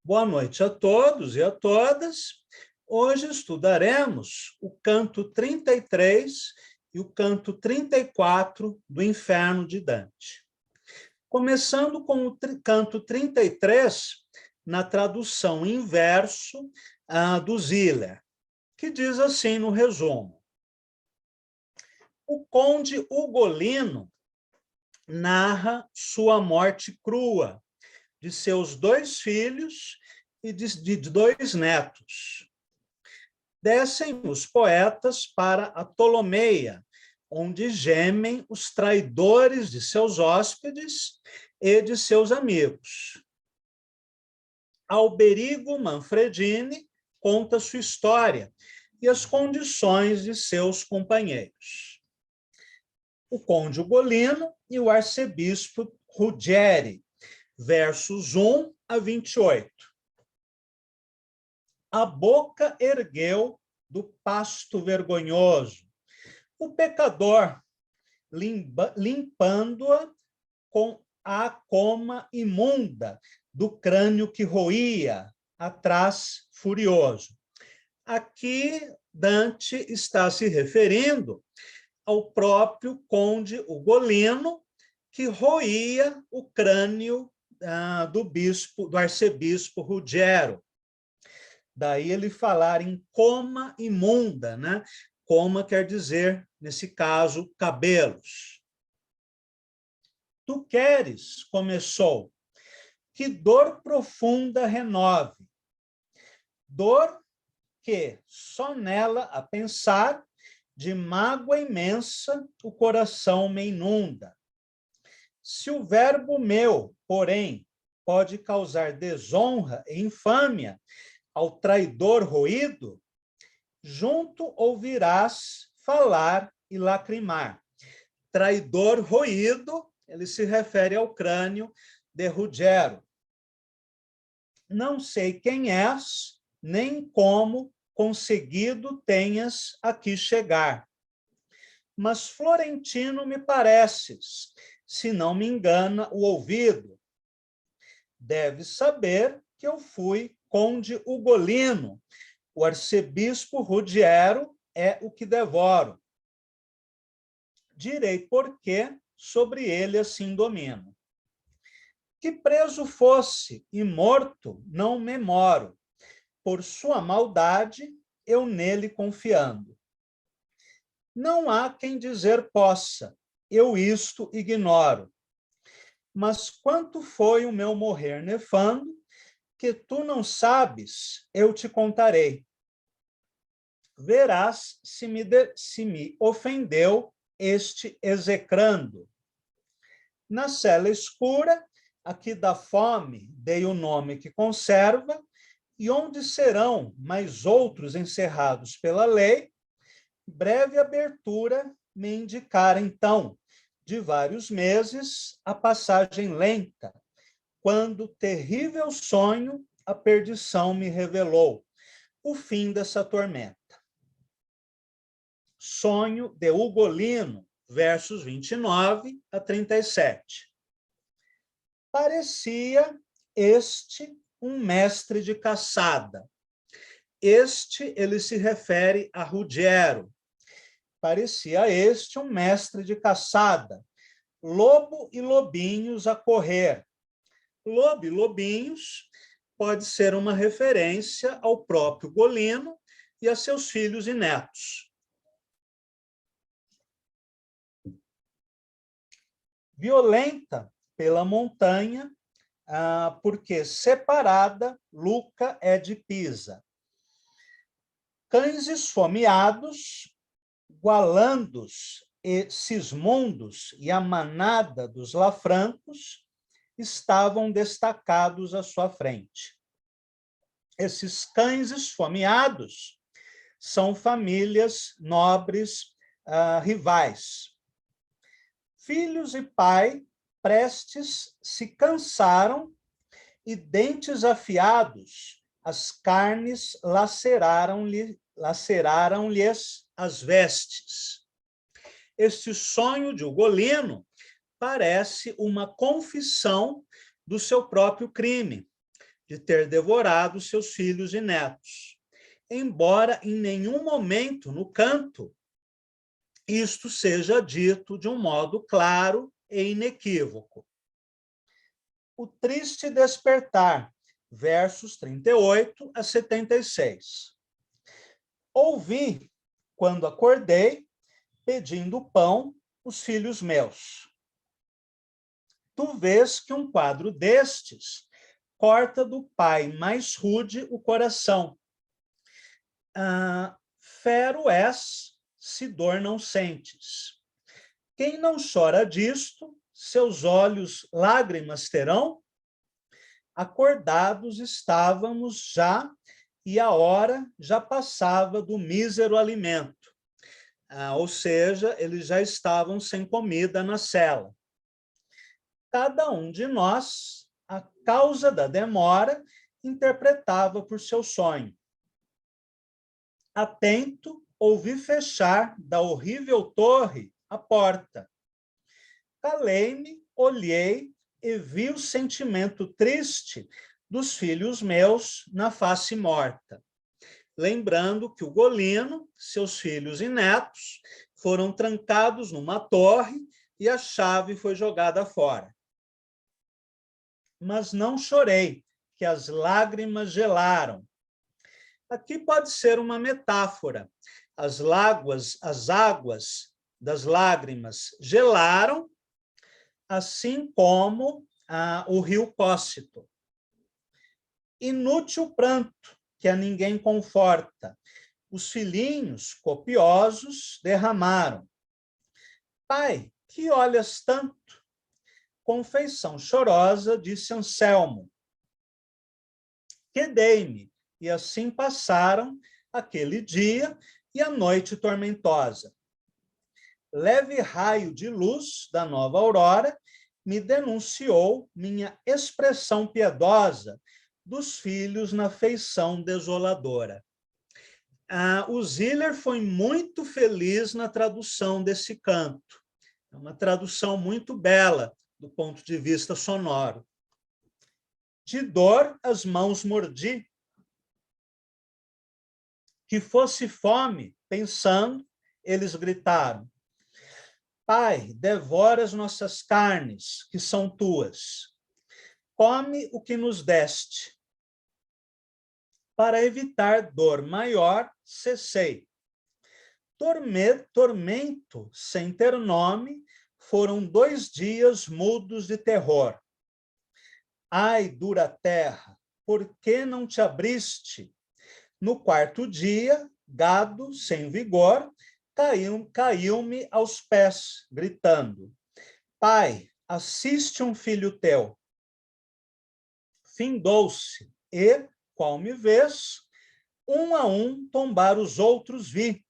Boa noite a todos e a todas. Hoje estudaremos o canto 33 e o canto 34 do Inferno de Dante. Começando com o canto 33, na tradução em verso do Ziller, que diz assim no resumo: o conde Ugolino narra sua morte crua, de seus 2 filhos e de 2 netos. Descem os poetas para a Ptolomeia, onde gemem os traidores de seus hóspedes e de seus amigos. Alberigo Manfredini conta sua história e as condições de seus companheiros. O conde Ugolino e o arcebispo Ruggieri, versos 1 a 28. A boca ergueu do pasto vergonhoso, o pecador, limpando-a com a coma imunda do crânio que roía, atrás furioso. Aqui Dante está se referindo ao próprio conde Ugolino, que roía o crânio do arcebispo Ruggiero. Daí ele falar em coma imunda, né? Coma quer dizer, nesse caso, cabelos. Tu queres, começou, que dor profunda renove, dor que, só nela a pensar, de mágoa imensa o coração me inunda. Se o verbo meu, porém, pode causar desonra e infâmia ao traidor roído, junto ouvirás falar e lacrimar. Traidor roído, ele se refere ao crânio de Ruggiero. Não sei quem és, nem como conseguido tenhas aqui chegar. Mas florentino me pareces, se não me engana o ouvido. Deves saber que eu fui conde Ugolino, o arcebispo Ruggiero é o que devoro. Direi por que sobre ele assim domino. Que preso fosse e morto não me moro, por sua maldade eu nele confiando. Não há quem dizer possa, eu isto ignoro. Mas quanto foi o meu morrer nefando, que tu não sabes, eu te contarei. Verás se me ofendeu este execrando. Na cela escura, aqui da fome, dei o nome que conserva, e onde serão mais outros encerrados pela lei, breve abertura me indicara, então, de vários meses, a passagem lenta, quando terrível sonho a perdição me revelou, o fim dessa tormenta. Sonho de Ugolino, versos 29 a 37. Parecia este um mestre de caçada. Este, ele se refere a Ruggiero. Parecia este um mestre de caçada. Lobo e lobinhos a correr. Lobo e lobinhos pode ser uma referência ao próprio Ugolino e a seus filhos e netos. Violenta pela montanha, porque separada, Luca é de Pisa. Cães esfomeados, Gualandos e Sismundos e a manada dos Lafrancos estavam destacados à sua frente. Esses cães esfomeados são famílias nobres rivais. Filhos e pai, prestes, se cansaram e, dentes afiados, as carnes laceraram-lhes as vestes. Este sonho de Ugolino parece uma confissão do seu próprio crime, de ter devorado seus filhos e netos, embora em nenhum momento no canto isto seja dito de um modo claro e inequívoco. O triste despertar, versos 38 a 76. Ouvi, quando acordei, pedindo pão, os filhos meus. Tu vês que um quadro destes corta do pai mais rude o coração. Fero és, se dor não sentes. Quem não chora disto, seus olhos lágrimas terão? Acordados estávamos já, e a hora já passava do mísero alimento. Ou seja, eles já estavam sem comida na cela. Cada um de nós, a causa da demora, interpretava por seu sonho. Atento, ouvi fechar da horrível torre a porta. Calei-me, olhei e vi o sentimento triste dos filhos meus na face morta. Lembrando que o Golino, seus filhos e netos, foram trancados numa torre e a chave foi jogada fora. Mas não chorei, que as lágrimas gelaram. Aqui pode ser uma metáfora. As águas das lágrimas gelaram, assim como o rio Cócito. Inútil pranto, que a ninguém conforta. Os filhinhos copiosos derramaram. Pai, que olhas tanto? Confeição chorosa, disse Anselmo. Quedei-me, e assim passaram aquele dia e a noite tormentosa. Leve raio de luz da nova aurora me denunciou minha expressão piedosa dos filhos na feição desoladora. O Ziller foi muito feliz na tradução desse canto. É uma tradução muito bela do ponto de vista sonoro. De dor as mãos mordi. Que fosse fome, pensando, eles gritaram. Pai, devora as nossas carnes, que são tuas. Come o que nos deste. Para evitar dor maior, cessei. Tormento sem ter nome, foram 2 dias mudos de terror. Ai, dura terra, por que não te abriste? No 4º dia, gado sem vigor, caiu-me aos pés, gritando. Pai, assiste um filho teu. Findou-se, e, qual me vês, um a um tombar os outros vi.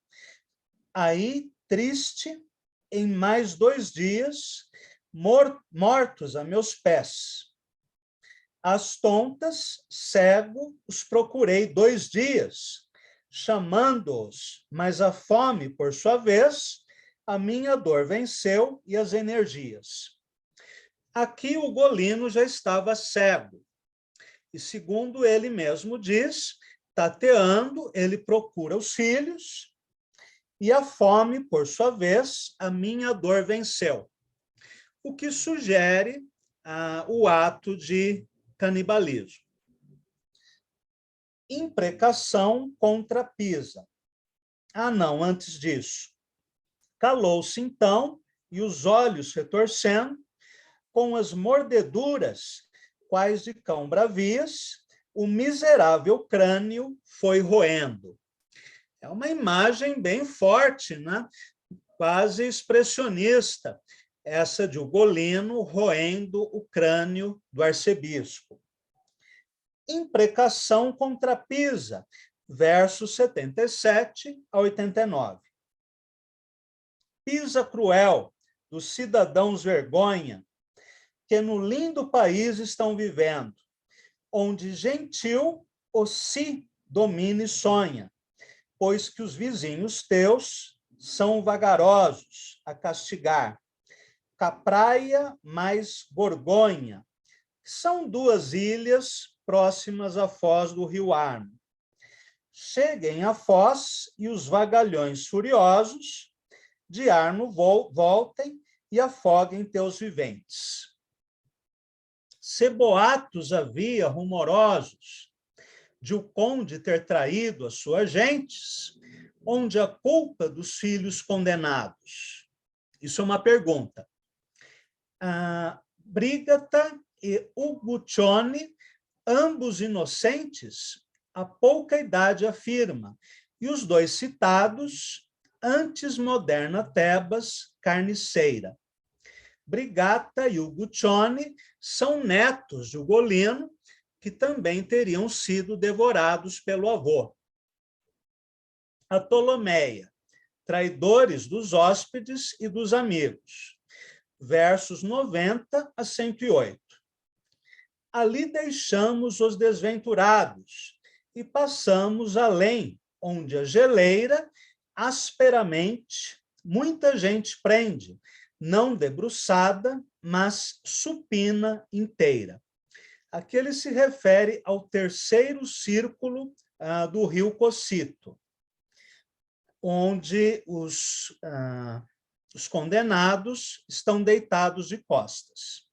Aí, triste, em mais 2 dias, mortos a meus pés. As tontas, cego, os procurei 2 dias, chamando-os, mas a fome, por sua vez, a minha dor venceu e as energias. Aqui o Golino já estava cego, e segundo ele mesmo diz, tateando, ele procura os filhos, e a fome, por sua vez, a minha dor venceu. O que sugere o ato de canibalismo. Imprecação contra Pisa. Não, antes disso. Calou-se então, e os olhos retorcendo, com as mordeduras, quais de cão bravias, o miserável crânio foi roendo. É uma imagem bem forte, né? Quase expressionista, essa de Ugolino roendo o crânio do arcebispo. Imprecação contra Pisa, versos 77 a 89. Pisa cruel, dos cidadãos vergonha, que no lindo país estão vivendo, onde gentil o si domina e sonha, pois que os vizinhos teus são vagarosos a castigar. Capraia mais Borgonha, são 2 ilhas próximas à foz do rio Arno. Cheguem à foz e os vagalhões furiosos de Arno voltem e afoguem teus viventes. Se boatos havia rumorosos de o conde ter traído as suas gentes, onde a culpa dos filhos condenados? Isso é uma pergunta. Brígata e Uguccione, ambos inocentes, há pouca idade afirma, e os dois citados, antes moderna Tebas, carniceira. Brigata e Uguccione são netos de Ugolino, que também teriam sido devorados pelo avô. A Ptolomeia, traidores dos hóspedes e dos amigos, versos 90 a 108. Ali deixamos os desventurados e passamos além, onde a geleira, asperamente, muita gente prende, não debruçada, mas supina inteira. Aqui ele se refere ao terceiro círculo do rio Cossito, onde os condenados estão deitados de costas.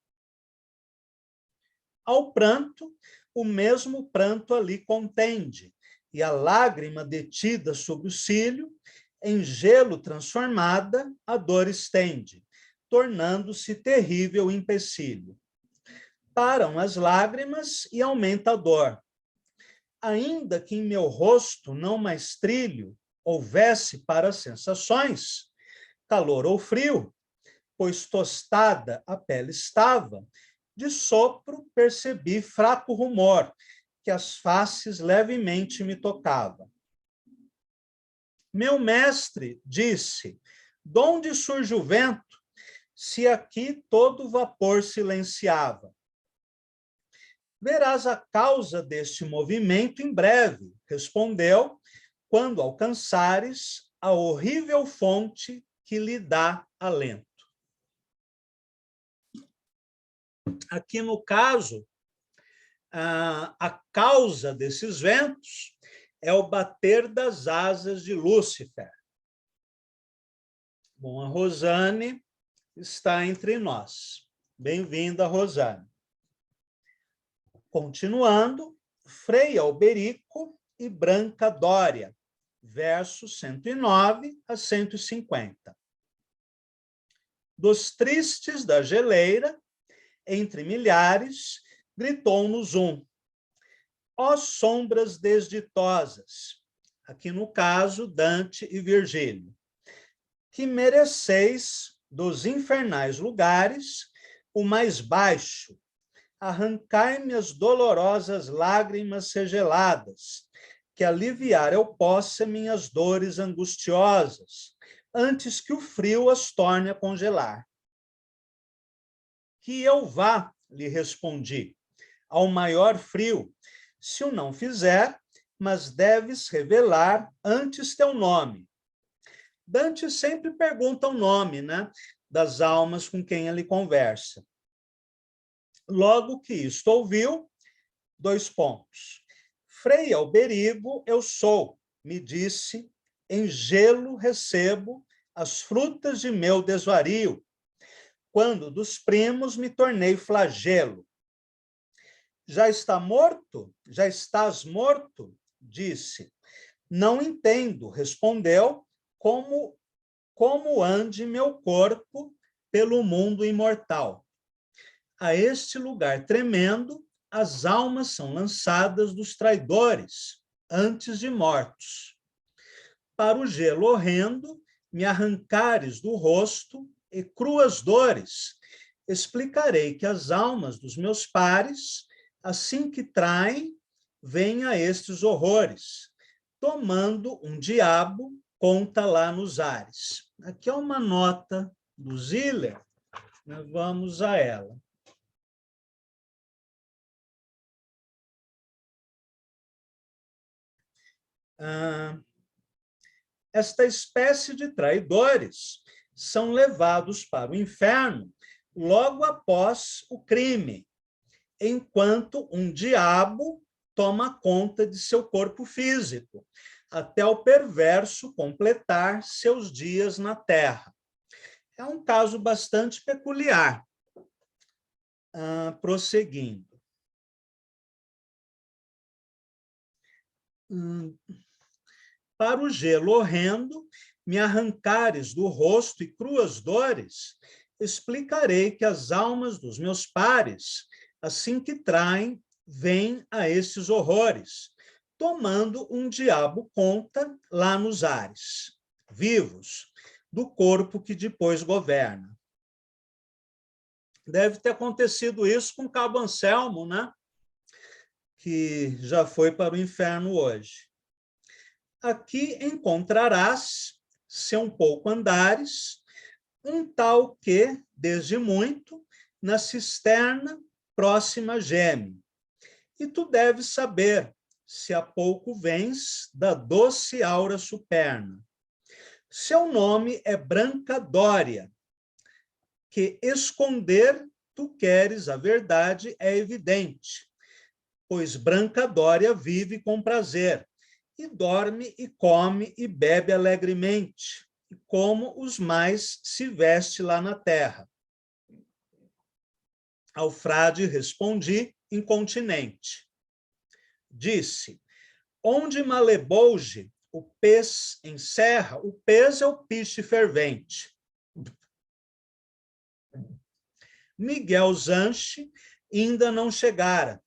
Ao pranto, o mesmo pranto ali contende, e a lágrima detida sobre o cílio, em gelo transformada, a dor estende, tornando-se terrível empecilho. Param as lágrimas e aumenta a dor. Ainda que em meu rosto não mais trilho houvesse para as sensações, calor ou frio, pois tostada a pele estava, de sopro percebi fraco rumor, que as faces levemente me tocava. Meu mestre disse, donde surge o vento, se aqui todo vapor silenciava? Verás a causa deste movimento em breve, respondeu, quando alcançares a horrível fonte que lhe dá alento. Aqui, no caso, a causa desses ventos é o bater das asas de Lúcifer. Bom, a Rosane está entre nós. Bem-vinda, Rosane. Continuando, Frei Alberico e Branca Dória, versos 109 a 150. Dos tristes da geleira, entre milhares, gritou-nos um. Ó sombras desditosas, aqui no caso Dante e Virgílio, que mereceis dos infernais lugares o mais baixo, arrancar-me as dolorosas lágrimas segeladas, que aliviar eu possa minhas dores angustiosas, antes que o frio as torne a congelar. Que eu vá, lhe respondi, ao maior frio, se o não fizer, mas deves revelar antes teu nome. Dante sempre pergunta o nome, né, das almas com quem ele conversa. Logo que isto ouviu, 2 pontos. Frei Alberigo, eu sou, me disse, em gelo recebo as frutas de meu desvario, quando dos primos me tornei flagelo. Já está morto? Já estás morto? Disse. Não entendo, respondeu, como ande meu corpo pelo mundo imortal. A este lugar tremendo, as almas são lançadas dos traidores, antes de mortos. Para o gelo horrendo, me arrancares do rosto e cruas dores, explicarei que as almas dos meus pares, assim que traem, vêm a estes horrores, tomando um diabo, conta lá nos ares. Aqui é uma nota do Ziller, né? Vamos a ela. Esta espécie de traidores são levados para o inferno logo após o crime enquanto um diabo toma conta de seu corpo físico, até o perverso completar seus dias na terra. É um caso bastante peculiar. Prosseguindo. Para o gelo horrendo, me arrancares do rosto e cruas dores, explicarei que as almas dos meus pares, assim que traem, vêm a esses horrores, tomando um diabo conta lá nos ares, vivos, do corpo que depois governa. Deve ter acontecido isso com Cabo Anselmo, né? Que já foi para o inferno hoje. Aqui encontrarás, se um pouco andares, um tal que, desde muito, na cisterna próxima geme. E tu deves saber, se há pouco vens da doce aura superna. Seu nome é Branca Dória, que esconder tu queres a verdade é evidente, pois Branca Dória vive com prazer, e dorme, e come, e bebe alegremente, e como os mais se veste lá na terra. Ao frade respondi, incontinente. Disse, onde Malebolge o pez encerra, o pez é o piche fervente. Miguel Zanche ainda não chegara,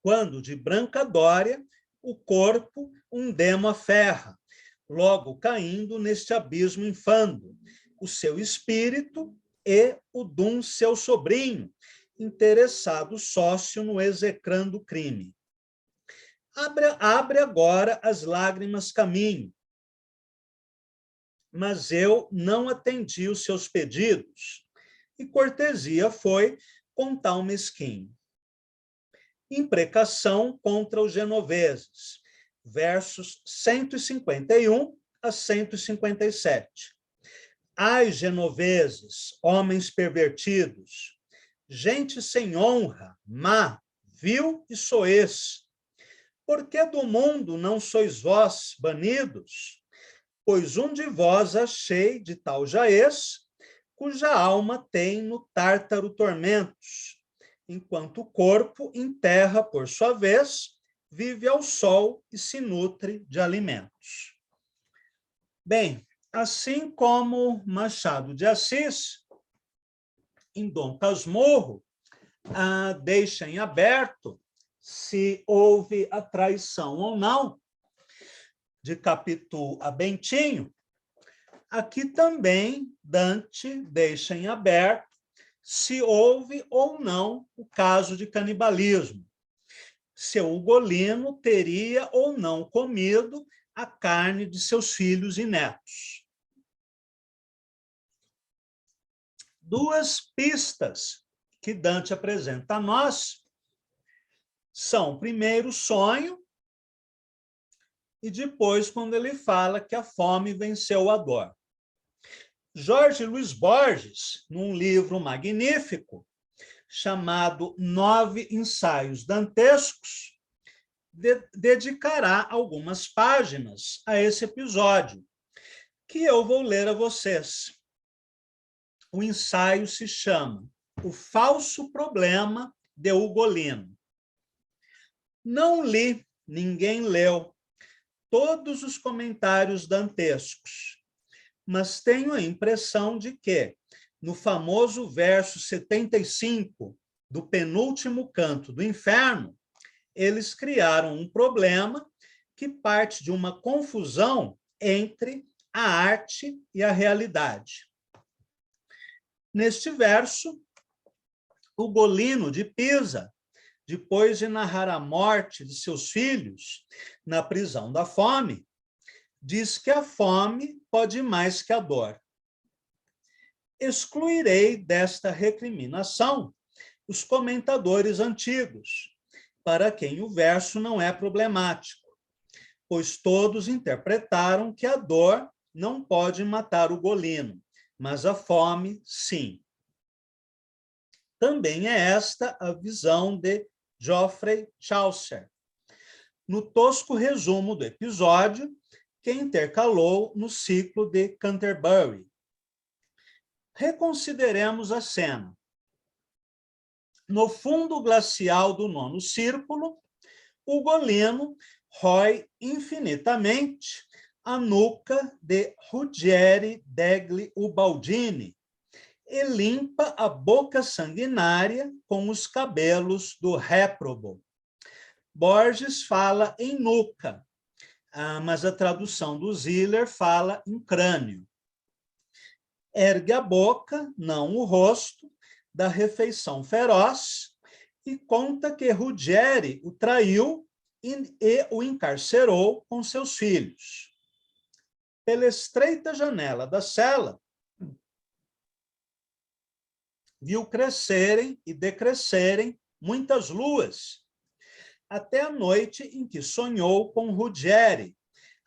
quando de Branca Dória o corpo um demo aferra, logo caindo neste abismo infando, o seu espírito e o dum seu sobrinho, interessado sócio no execrando crime. Abre agora as lágrimas caminho, mas eu não atendi os seus pedidos, e cortesia foi com tal mesquinho. Imprecação contra os genoveses, versos 151 a 157. Ai, genoveses, homens pervertidos, gente sem honra, má, vil e soez, por que do mundo não sois vós banidos? Pois um de vós achei de tal jaez, cuja alma tem no tártaro tormentos, enquanto o corpo, em terra, por sua vez, vive ao sol e se nutre de alimentos. Bem, assim como Machado de Assis, em Dom Casmurro, deixa em aberto se houve a traição ou não, de Capitu a Bentinho, aqui também Dante deixa em aberto se houve ou não o caso de canibalismo, se o Ugolino teria ou não comido a carne de seus filhos e netos. Duas pistas que Dante apresenta a nós são, primeiro, o sonho, e depois, quando ele fala que a fome venceu a dor. Jorge Luiz Borges, num livro magnífico, chamado 9 Ensaios Dantescos, dedicará algumas páginas a esse episódio, que eu vou ler a vocês. O ensaio se chama O Falso Problema de Ugolino. Não li, ninguém leu, todos os comentários dantescos, mas tenho a impressão de que, no famoso verso 75 do penúltimo canto do Inferno, eles criaram um problema que parte de uma confusão entre a arte e a realidade. Neste verso, Ugolino de Pisa, depois de narrar a morte de seus filhos na prisão da fome, diz que a fome pode mais que a dor. Excluirei desta recriminação os comentadores antigos, para quem o verso não é problemático, pois todos interpretaram que a dor não pode matar o Ugolino, mas a fome, sim. Também é esta a visão de Geoffrey Chaucer, no tosco resumo do episódio que intercalou no ciclo de Canterbury. Reconsideremos a cena. No fundo glacial do nono círculo, Ugolino rói infinitamente a nuca de Ruggieri degli Ubaldini e limpa a boca sanguinária com os cabelos do réprobo. Borges fala em nuca, mas a tradução do Ziller fala em crânio. Ergue a boca, não o rosto, da refeição feroz e conta que Ruggieri o traiu e o encarcerou com seus filhos. Pela estreita janela da cela, viu crescerem e decrescerem muitas luas, até a noite em que sonhou com Ruggieri,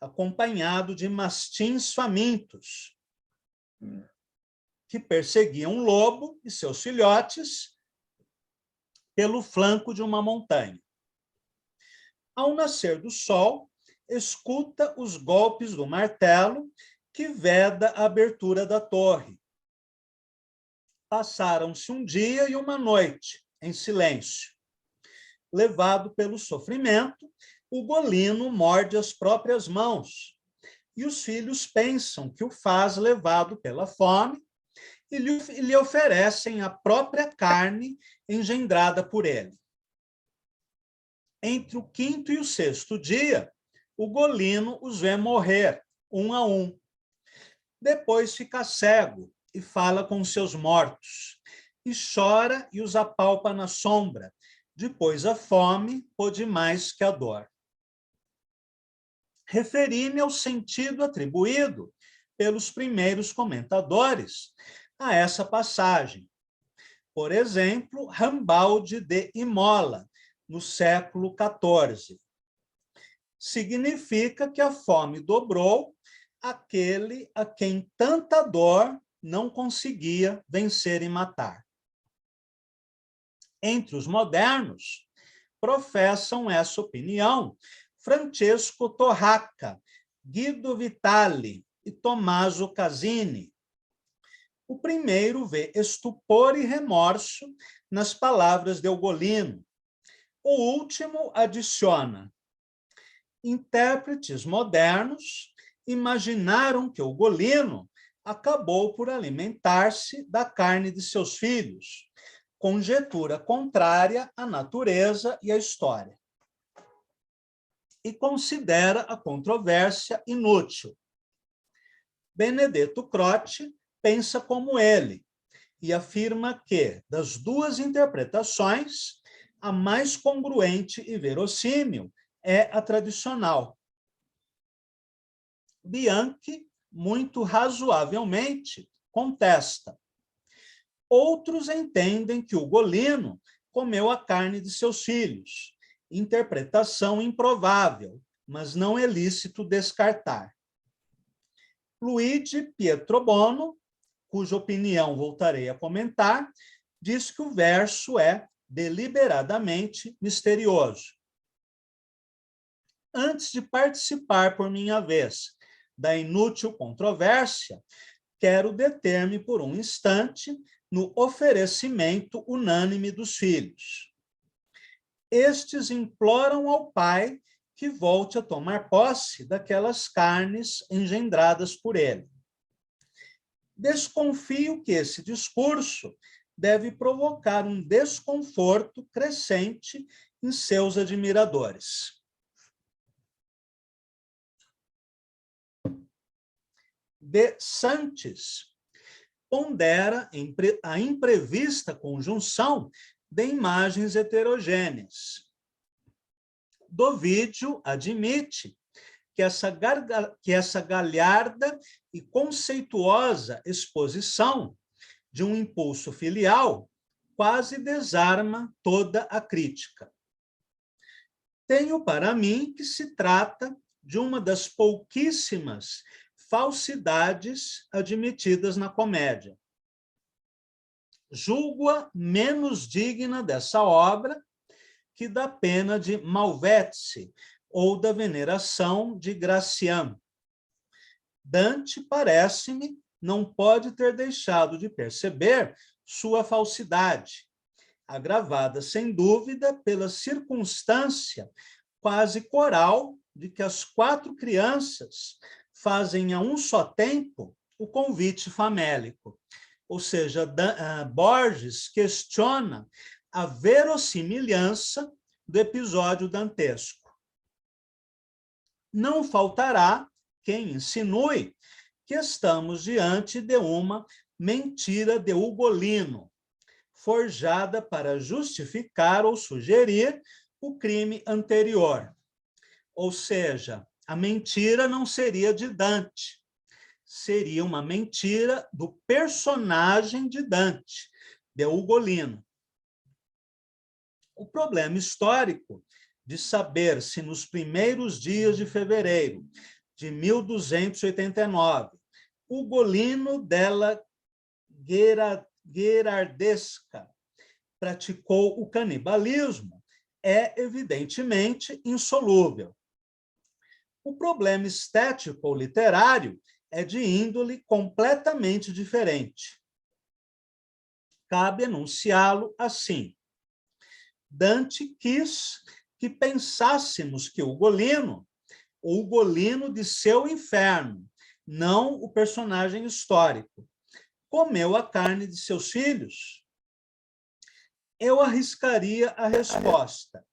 acompanhado de mastins famintos, que perseguiam um lobo e seus filhotes pelo flanco de uma montanha. Ao nascer do sol, escuta os golpes do martelo que veda a abertura da torre. Passaram-se um dia e uma noite em silêncio. Levado pelo sofrimento, Ugolino morde as próprias mãos, e os filhos pensam que o faz levado pela fome e lhe oferecem a própria carne engendrada por ele. Entre o quinto e o sexto dia, Ugolino os vê morrer, um a um. Depois fica cego e fala com seus mortos, e chora e os apalpa na sombra, depois a fome pôde mais que a dor. Referi-me ao sentido atribuído pelos primeiros comentadores a essa passagem. Por exemplo, Rambaldi de Imola, no século XIV. Significa que a fome dobrou aquele a quem tanta dor não conseguia vencer e matar. Entre os modernos, professam essa opinião Francesco Torraca, Guido Vitali e Tommaso Casini. O primeiro vê estupor e remorso nas palavras de Ugolino. O último adiciona: intérpretes modernos imaginaram que Ugolino acabou por alimentar-se da carne de seus filhos, conjetura contrária à natureza e à história, e considera a controvérsia inútil. Benedetto Croce pensa como ele e afirma que, das duas interpretações, a mais congruente e verossímil é a tradicional. Bianchi, muito razoavelmente, contesta. Outros entendem que Ugolino comeu a carne de seus filhos, interpretação improvável, mas não é lícito descartar. Luigi Pietrobono, cuja opinião voltarei a comentar, diz que o verso é deliberadamente misterioso. Antes de participar por minha vez da inútil controvérsia, quero deter-me por um instante no oferecimento unânime dos filhos. Estes imploram ao pai que volte a tomar posse daquelas carnes engendradas por ele. Desconfio que esse discurso deve provocar um desconforto crescente em seus admiradores. De Santis pondera a imprevista conjunção de imagens heterogêneas. Dovídio admite que essa galharda e conceituosa exposição de um impulso filial quase desarma toda a crítica. Tenho para mim que se trata de uma das pouquíssimas falsidades admitidas na comédia. julgo-a menos digna dessa obra que da pena de Malvezzi ou da veneração de Graciano. Dante, parece-me, não pode ter deixado de perceber sua falsidade, agravada, sem dúvida, pela circunstância quase coral de que as 4 crianças fazem a um só tempo o convite famélico. Ou seja, Borges questiona a verossimilhança do episódio dantesco. Não faltará quem insinue que estamos diante de uma mentira de Ugolino, forjada para justificar ou sugerir o crime anterior. Ou seja, a mentira não seria de Dante, seria uma mentira do personagem de Dante, de Ugolino. O problema histórico de saber se nos primeiros dias de fevereiro de 1289, Ugolino della Gherardesca praticou o canibalismo é evidentemente insolúvel. O problema estético ou literário é de índole completamente diferente. Cabe enunciá-lo assim. Dante quis que pensássemos que o Ugolino de seu inferno, não o personagem histórico, comeu a carne de seus filhos? Eu arriscaria a resposta.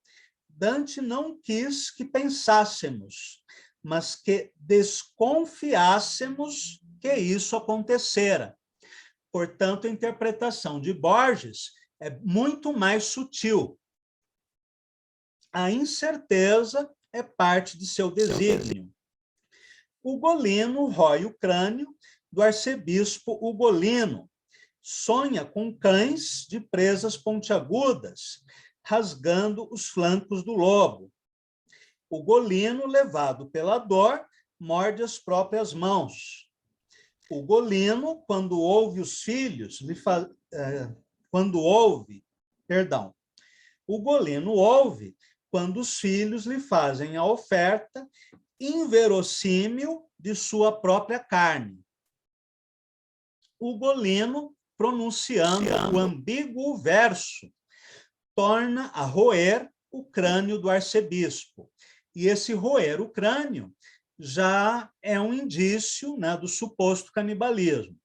Dante não quis que pensássemos, mas que desconfiássemos que isso acontecera. Portanto, a interpretação de Borges é muito mais sutil. A incerteza é parte de seu desígnio. Ugolino rói o crânio do arcebispo Ugolino, sonha com cães de presas pontiagudas, rasgando os flancos do lobo. Ugolino, levado pela dor, morde as próprias mãos. Ugolino, quando ouve os filhos, Ugolino ouve quando os filhos lhe fazem a oferta inverossímil de sua própria carne. Ugolino, pronunciando o ambíguo verso, torna a roer o crânio do arcebispo. E esse roer o crânio já é um indício, né, do suposto canibalismo.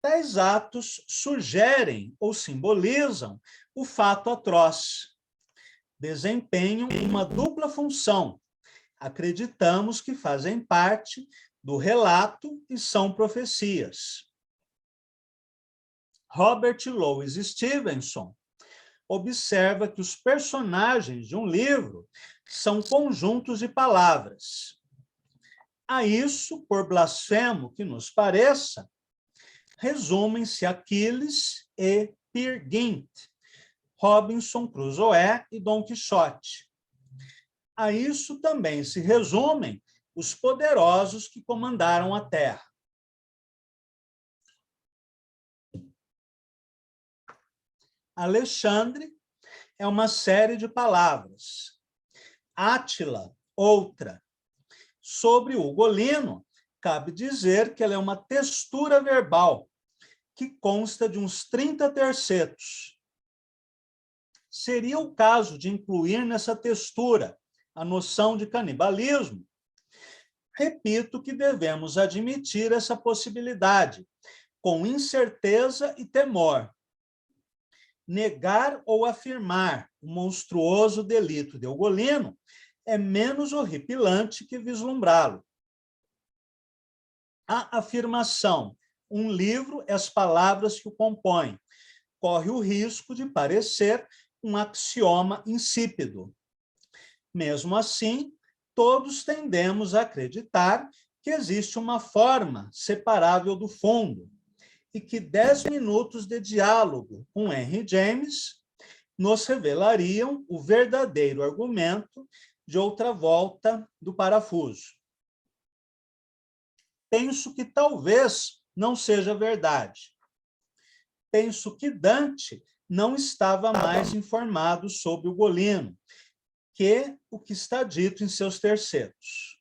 Tais atos sugerem ou simbolizam o fato atroz. Desempenham uma dupla função. Acreditamos que fazem parte do relato e são profecias. Robert Louis Stevenson observa que os personagens de um livro são conjuntos de palavras. A isso, por blasfemo que nos pareça, resumem-se Aquiles e Peer Gynt, Robinson Crusoe e Dom Quixote. A isso também se resumem os poderosos que comandaram a terra. Alexandre é uma série de palavras. Átila, outra. Sobre o Ugolino, cabe dizer que ela é uma textura verbal que consta de uns 30 tercetos. Seria o caso de incluir nessa textura a noção de canibalismo? Repito que devemos admitir essa possibilidade, com incerteza e temor. Negar ou afirmar o monstruoso delito de Ugolino é menos horripilante que vislumbrá-lo. A afirmação, um livro é as palavras que o compõem, corre o risco de parecer um axioma insípido. Mesmo assim, todos tendemos a acreditar que existe uma forma separável do fundo e que 10 minutos de diálogo com Henry James nos revelariam o verdadeiro argumento de outra volta do parafuso. Penso que talvez não seja verdade. penso que Dante não estava mais informado sobre o Ugolino que o que está dito em seus tercetos.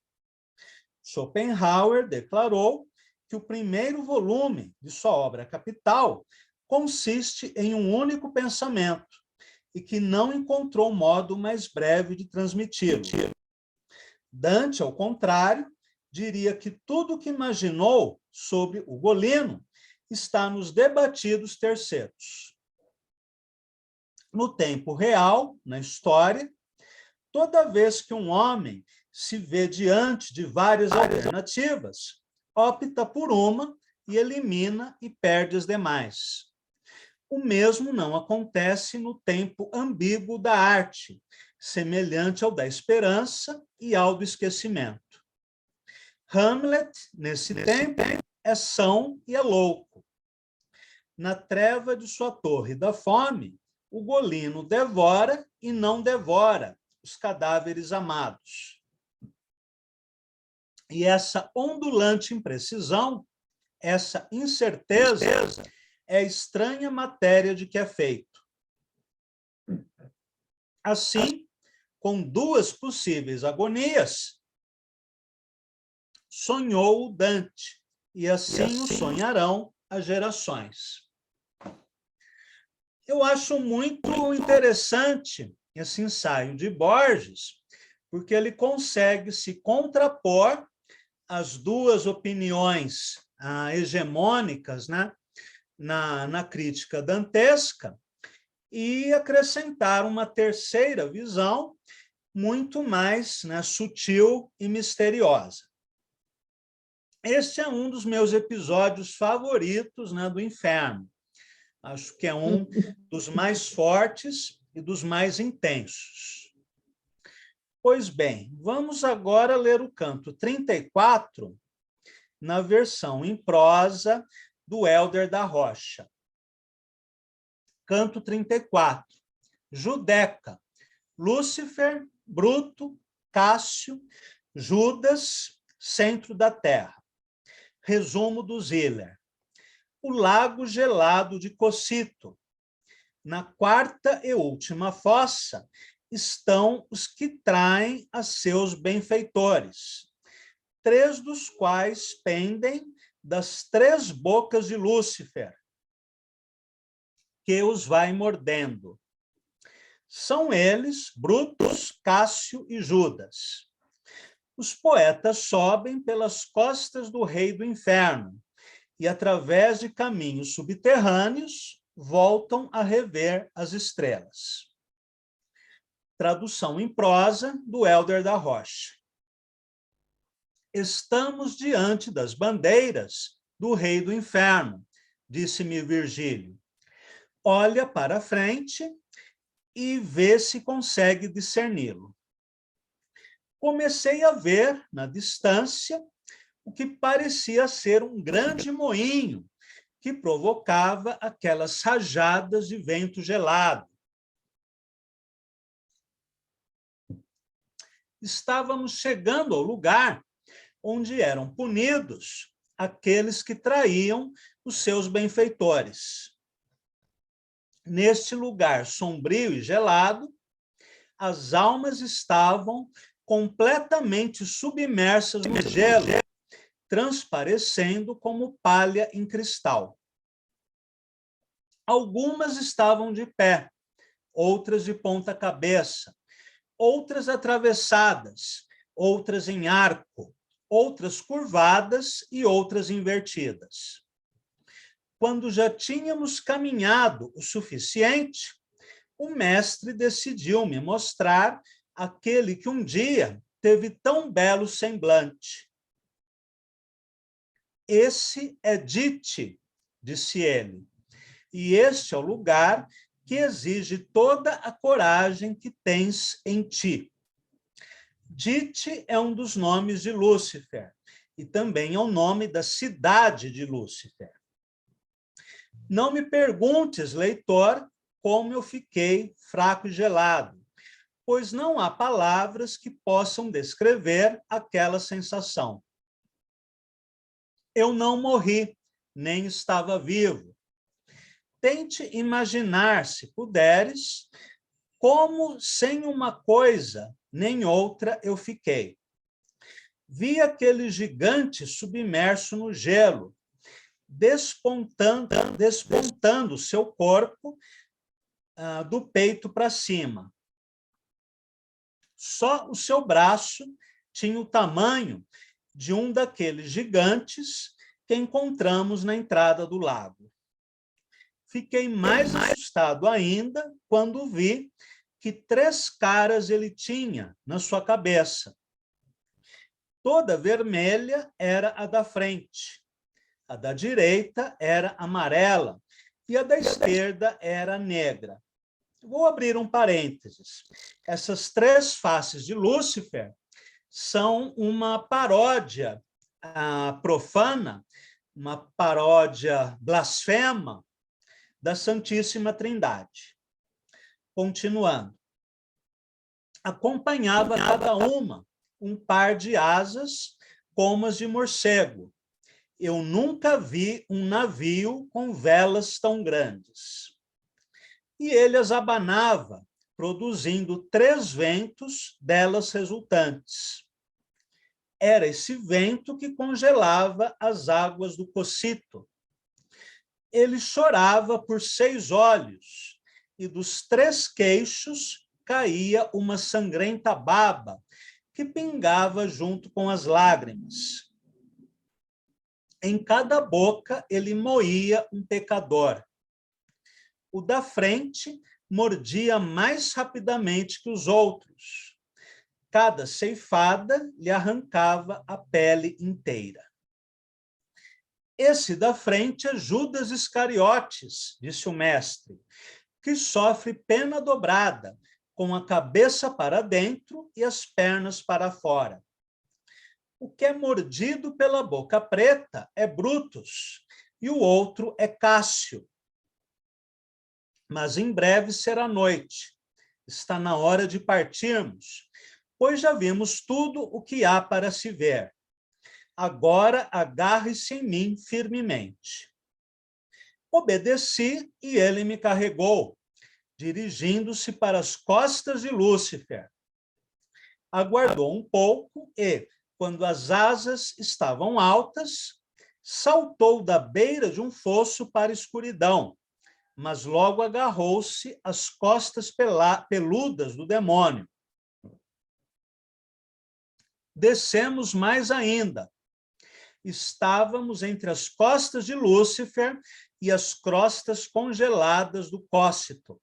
Schopenhauer declarou que o primeiro volume de sua obra capital consiste em um único pensamento e que não encontrou modo mais breve de transmiti-lo. Dante, ao contrário, diria que tudo o que imaginou sobre o Ugolino está nos debatidos tercetos. No tempo real, na história, toda vez que um homem se vê diante de várias alternativas, opta por uma e elimina e perde as demais. O mesmo não acontece no tempo ambíguo da arte, semelhante ao da esperança e ao do esquecimento. Hamlet, nesse tempo, é são e é louco. Na treva de sua torre da fome, o Ugolino devora e não devora os cadáveres amados. E essa ondulante imprecisão, essa incerteza, é a estranha matéria de que é feito. Assim, com duas possíveis agonias, sonhou Dante, e assim o sonharão as gerações. Eu acho muito interessante esse ensaio de Borges, porque ele consegue se contrapor às duas opiniões hegemônicas, né, na crítica dantesca, e acrescentar uma terceira visão muito mais, né, sutil e misteriosa. Este é um dos meus episódios favoritos, né, do Inferno. Acho que é um dos mais fortes e dos mais intensos. Pois bem, vamos agora ler o canto 34, na versão em prosa do Hélder da Rocha. Canto 34. Judeca. Lúcifer, Bruto, Cássio, Judas, centro da Terra. Resumo do Ziller. O lago gelado de Cossito. Na quarta e última fossa estão os que traem a seus benfeitores, 3 dos quais pendem das 3 bocas de Lúcifer, que os vai mordendo. São eles, Brutus, Cássio e Judas. Os poetas sobem pelas costas do rei do inferno e, através de caminhos subterrâneos, voltam a rever as estrelas. Tradução em prosa do Hélder da Rocha. Estamos diante das bandeiras do rei do inferno, disse-me Virgílio. Olha para a frente e vê se consegue discerni-lo. Comecei a ver, na distância, o que parecia ser um grande moinho que provocava aquelas rajadas de vento gelado. Estávamos chegando ao lugar onde eram punidos aqueles que traíam os seus benfeitores. Neste lugar sombrio e gelado, as almas estavam completamente submersas no gelo, transparecendo como palha em cristal. Algumas estavam de pé, outras de ponta cabeça, outras atravessadas, outras em arco, outras curvadas e outras invertidas. Quando já tínhamos caminhado o suficiente, o mestre decidiu me mostrar aquele que um dia teve tão belo semblante. Esse é Dite, disse ele, e este é o lugar que exige toda a coragem que tens em ti. Dite é um dos nomes de Lúcifer, e também é o nome da cidade de Lúcifer. Não me perguntes, leitor, como eu fiquei fraco e gelado, pois não há palavras que possam descrever aquela sensação. Eu não morri, nem estava vivo. Tente imaginar, se puderes, como sem uma coisa nem outra eu fiquei. Vi aquele gigante submerso no gelo, despontando seu corpo do peito para cima. Só o seu braço tinha o tamanho de um daqueles gigantes que encontramos na entrada do lago. Fiquei mais assustado ainda quando vi que 3 caras ele tinha na sua cabeça. Toda vermelha era a da frente, a da direita era amarela e a da esquerda era negra. Vou abrir um parênteses. Essas 3 faces de Lúcifer são uma paródia profana, uma paródia blasfema da Santíssima Trindade. Continuando. Acompanhava cada uma um par de asas como as de morcego. Eu nunca vi um navio com velas tão grandes. E ele as abanava, produzindo 3 ventos delas resultantes. Era esse vento que congelava as águas do Cocito. Ele chorava por 6 olhos, e dos 3 queixos caía uma sangrenta baba, que pingava junto com as lágrimas. Em cada boca ele moía um pecador. O da frente mordia mais rapidamente que os outros. Cada ceifada lhe arrancava a pele inteira. Esse da frente é Judas Iscariotes, disse o mestre, que sofre pena dobrada, com a cabeça para dentro e as pernas para fora. O que é mordido pela boca preta é Brutus, e o outro é Cássio. Mas em breve será noite. Está na hora de partirmos, pois já vimos tudo o que há para se ver. Agora agarre-se em mim firmemente. Obedeci e ele me carregou, dirigindo-se para as costas de Lúcifer. Aguardou um pouco e, quando as asas estavam altas, saltou da beira de um fosso para a escuridão, mas logo agarrou-se às costas peludas do demônio. Descemos mais ainda. Estávamos entre as costas de Lúcifer e as crostas congeladas do Cócito.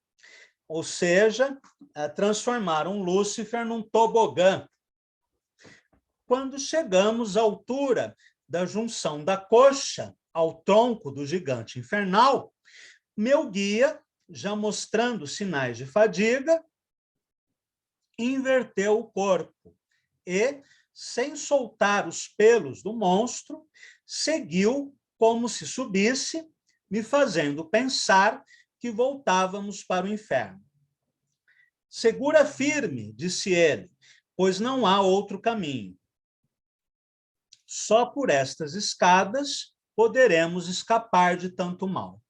Ou seja, transformaram Lúcifer num tobogã. Quando chegamos à altura da junção da coxa ao tronco do gigante infernal, meu guia, já mostrando sinais de fadiga, inverteu o corpo e, sem soltar os pelos do monstro, seguiu como se subisse, me fazendo pensar que voltávamos para o inferno. Segura firme, disse ele, pois não há outro caminho. Só por estas escadas poderemos escapar de tanto mal.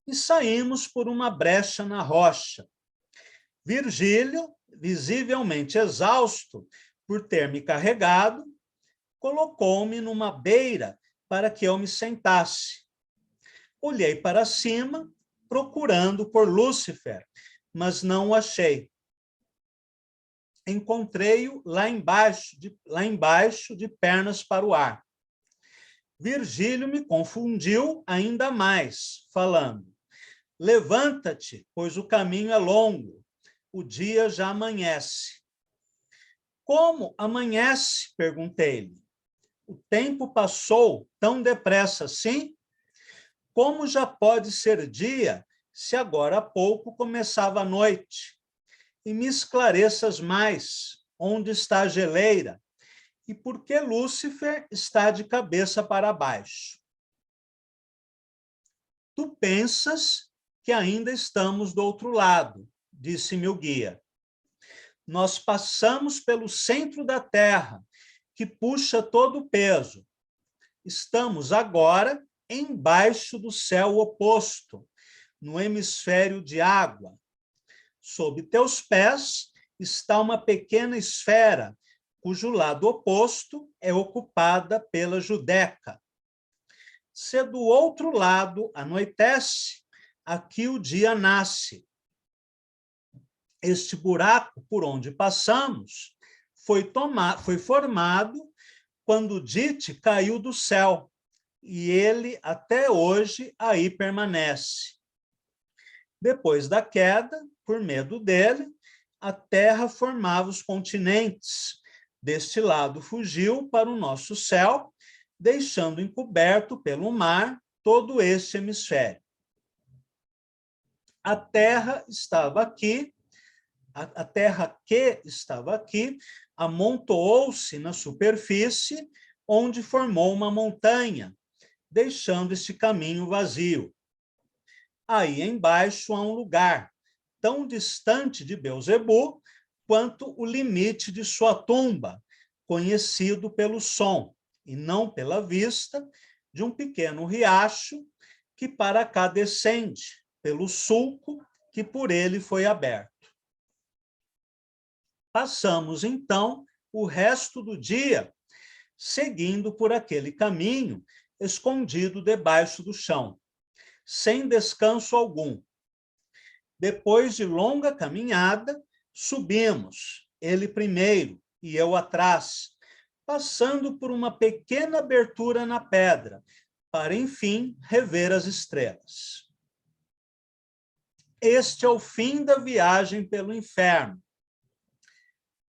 E saímos por uma brecha na rocha. Virgílio, visivelmente exausto por ter me carregado, colocou-me numa beira para que eu me sentasse. Olhei para cima, procurando por Lúcifer, mas não o achei. Encontrei-o lá embaixo, de pernas para o ar. Virgílio me confundiu ainda mais, falando: levanta-te, pois o caminho é longo, o dia já amanhece. Como amanhece? Perguntei-lhe. O tempo passou tão depressa assim? Como já pode ser dia, se agora há pouco começava a noite? E me esclareças mais, onde está a geleira? E por que Lúcifer está de cabeça para baixo? Tu pensas que ainda estamos do outro lado, disse-me o guia. Nós passamos pelo centro da Terra, que puxa todo o peso. Estamos agora embaixo do céu oposto, no hemisfério de água. Sob teus pés está uma pequena esfera, cujo lado oposto é ocupada pela Judeca. Se do outro lado anoitece, aqui o dia nasce. Este buraco por onde passamos foi formado quando Dite caiu do céu, e ele até hoje aí permanece. Depois da queda, por medo dele, a terra formava os continentes. Deste lado fugiu para o nosso céu, deixando encoberto pelo mar todo este hemisfério. A terra estava aqui, a terra que estava aqui, amontoou-se na superfície, onde formou uma montanha, deixando este caminho vazio. Aí embaixo há um lugar, tão distante de Beelzebu quanto o limite de sua tumba, conhecido pelo som, e não pela vista, de um pequeno riacho que para cá descende, pelo sulco que por ele foi aberto. Passamos, então, o resto do dia seguindo por aquele caminho escondido debaixo do chão, sem descanso algum. Depois de longa caminhada, subimos, ele primeiro e eu atrás, passando por uma pequena abertura na pedra, para, enfim, rever as estrelas. Este é o fim da viagem pelo inferno.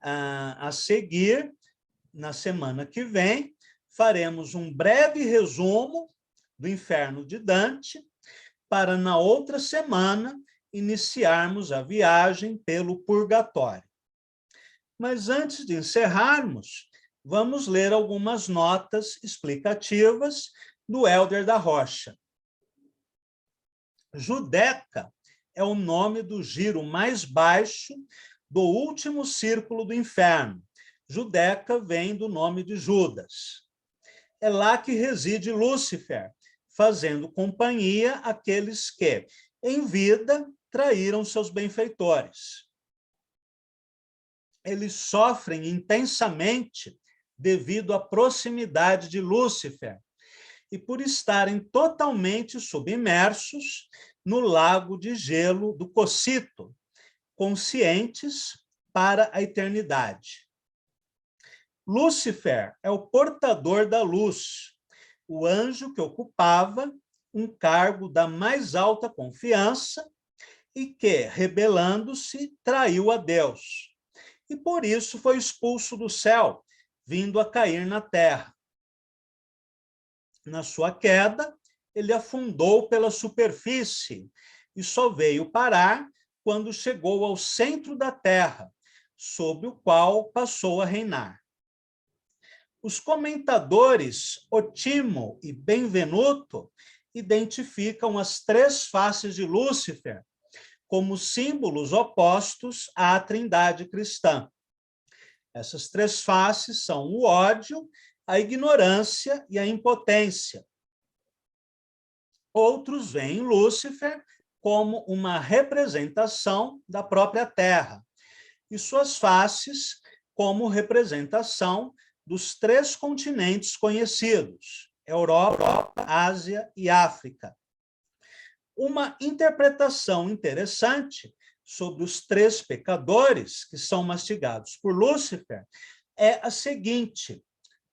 A seguir, na semana que vem, faremos um breve resumo do inferno de Dante, para, na outra semana, iniciarmos a viagem pelo purgatório. Mas, antes de encerrarmos, vamos ler algumas notas explicativas do Helder da Rocha. Judeca é o nome do giro mais baixo do último círculo do inferno. Judeca vem do nome de Judas. É lá que reside Lúcifer, fazendo companhia àqueles que, em vida, traíram seus benfeitores. Eles sofrem intensamente devido à proximidade de Lúcifer e por estarem totalmente submersos no lago de gelo do Cocito, conscientes para a eternidade. Lúcifer é o portador da luz, o anjo que ocupava um cargo da mais alta confiança e que, rebelando-se, traiu a Deus. E por isso foi expulso do céu, vindo a cair na terra. Na sua queda, ele afundou pela superfície e só veio parar quando chegou ao centro da terra, sobre o qual passou a reinar. Os comentadores Otimo e Benvenuto identificam as três faces de Lúcifer como símbolos opostos à Trindade cristã. Essas três faces são o ódio, a ignorância e a impotência. Outros veem Lúcifer como uma representação da própria Terra, e suas faces como representação dos três continentes conhecidos, Europa, Ásia e África. Uma interpretação interessante sobre os três pecadores que são mastigados por Lúcifer é a seguinte,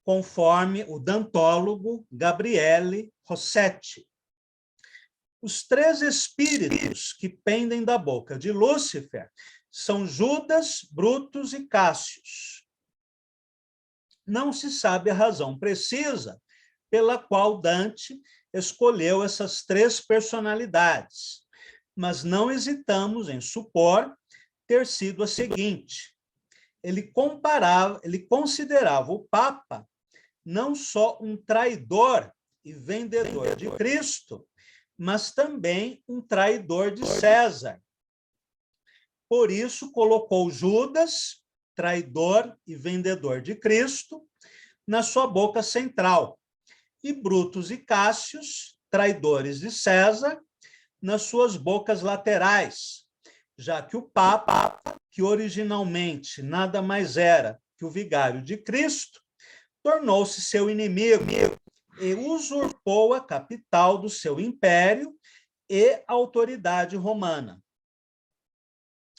conforme o dantólogo Gabriele Rossetti. Os três espíritos que pendem da boca de Lúcifer são Judas, Brutus e Cássius. Não se sabe a razão precisa pela qual Dante escolheu essas três personalidades, mas não hesitamos em supor ter sido a seguinte. Ele considerava o Papa não só um traidor e vendedor de Cristo, mas também um traidor de César. Por isso, colocou Judas, traidor e vendedor de Cristo, na sua boca central, e Brutus e Cássius, traidores de César nas suas bocas laterais, já que o Papa, que originalmente nada mais era que o vigário de Cristo, tornou-se seu inimigo e usurpou a capital do seu império e a autoridade romana.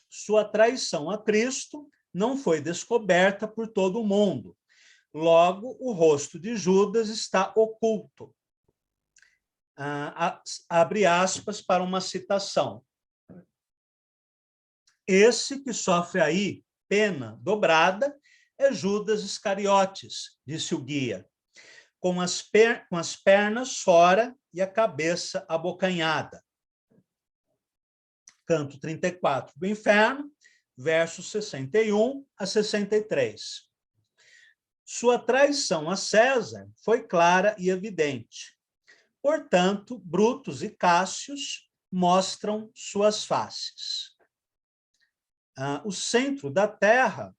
Sua traição a Cristo não foi descoberta por todo o mundo. Logo, o rosto de Judas está oculto. Abre aspas para uma citação. Esse que sofre aí pena dobrada é Judas Iscariotes, disse o guia, com as pernas fora e a cabeça abocanhada. Canto 34 do Inferno, versos 61 a 63. Sua traição a César foi clara e evidente. Portanto, Brutus e Cássius mostram suas faces. O centro da Terra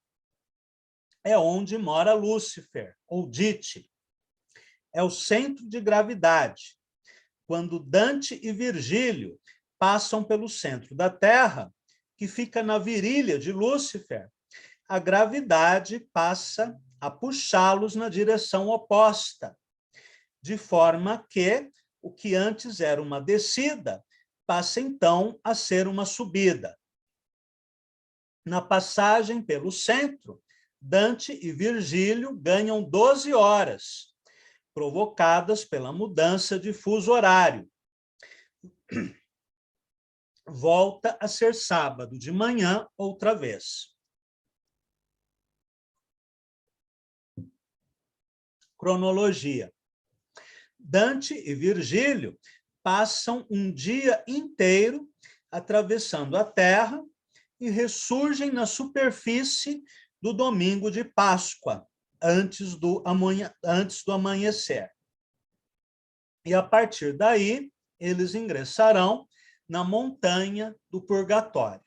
é onde mora Lúcifer, ou Dite. É o centro de gravidade. Quando Dante e Virgílio passam pelo centro da Terra, que fica na virilha de Lúcifer, a gravidade passa a puxá-los na direção oposta, de forma que o que antes era uma descida passa então a ser uma subida. Na passagem pelo centro, Dante e Virgílio ganham 12 horas, provocadas pela mudança de fuso horário. Volta a ser sábado de manhã outra vez. Cronologia. Dante e Virgílio passam um dia inteiro atravessando a Terra e ressurgem na superfície do domingo de Páscoa, antes do amanhecer. E, a partir daí, eles ingressarão na montanha do purgatório.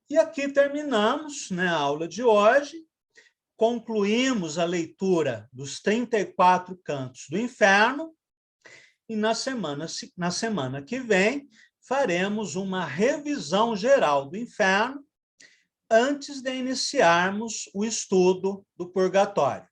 E aqui terminamos, né, a aula de hoje, concluímos a leitura dos 34 cantos do inferno, e na semana que vem faremos uma revisão geral do inferno antes de iniciarmos o estudo do purgatório.